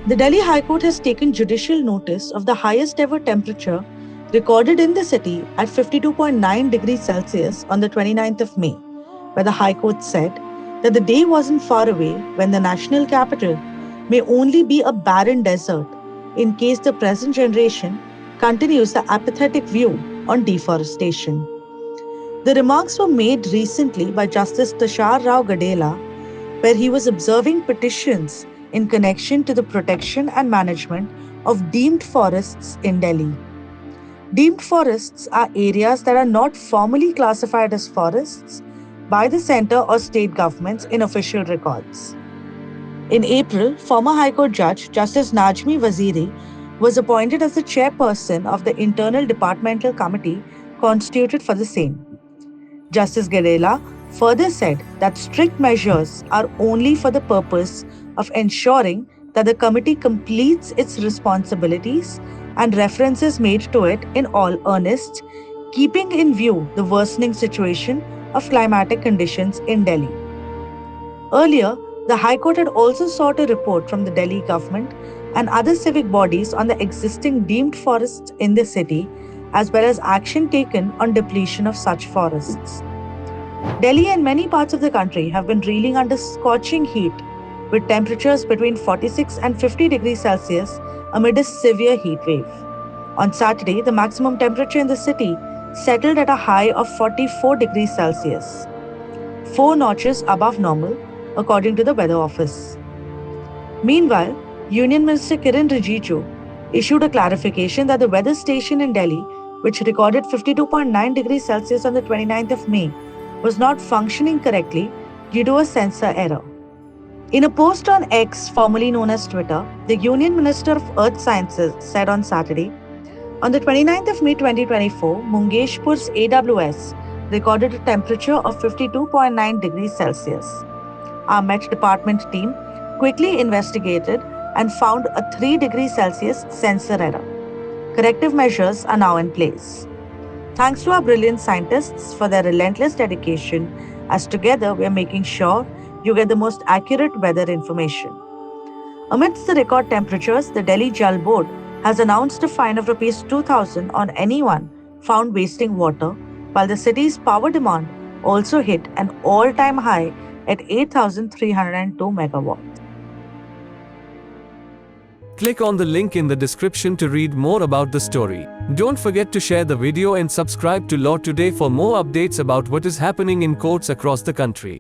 The Delhi High Court has taken judicial notice of the highest ever temperature recorded in the city at 52.9 degrees Celsius on the 29th of May, where the High Court said that the day wasn't far away when the national capital may only be a barren desert in case the present generation continues the apathetic view on deforestation. The remarks were made recently by Justice Tushar Rao Gadela, where he was observing petitions in connection to the protection and management of deemed forests in Delhi. Deemed forests are areas that are not formally classified as forests by the centre or state governments in official records. In April, former High Court Judge Justice Najmi Waziri was appointed as the chairperson of the Internal Departmental Committee constituted for the same. Justice Gadela further said that strict measures are only for the purpose of ensuring that the committee completes its responsibilities and references made to it in all earnest, keeping in view the worsening situation of climatic conditions in Delhi. Earlier, the High Court had also sought a report from the Delhi government and other civic bodies on the existing deemed forests in the city, as well as action taken on depletion of such forests. Delhi and many parts of the country have been reeling under scorching heat, with temperatures between 46 and 50 degrees Celsius amid a severe heat wave. On Saturday, the maximum temperature in the city settled at a high of 44 degrees Celsius, 4 notches above normal, according to the Weather Office. Meanwhile, Union Minister Kiren Rijiju issued a clarification that the weather station in Delhi, which recorded 52.9 degrees Celsius on the 29th of May, was not functioning correctly due to a sensor error. In a post on X, formerly known as Twitter, the Union Minister of Earth Sciences said on Saturday, on the 29th of May 2024, Mungeshpur's AWS recorded a temperature of 52.9 degrees Celsius. Our Met Department team quickly investigated and found a 3 degrees Celsius sensor error. Corrective measures are now in place. Thanks to our brilliant scientists for their relentless dedication, as together we are making sure you get the most accurate weather information. Amidst the record temperatures, the Delhi Jal Board has announced a fine of Rs 2,000 on anyone found wasting water, while the city's power demand also hit an all-time high at 8,302 megawatts. Click on the link in the description to read more about the story. Don't forget to share the video and subscribe to Law Today for more updates about what is happening in courts across the country.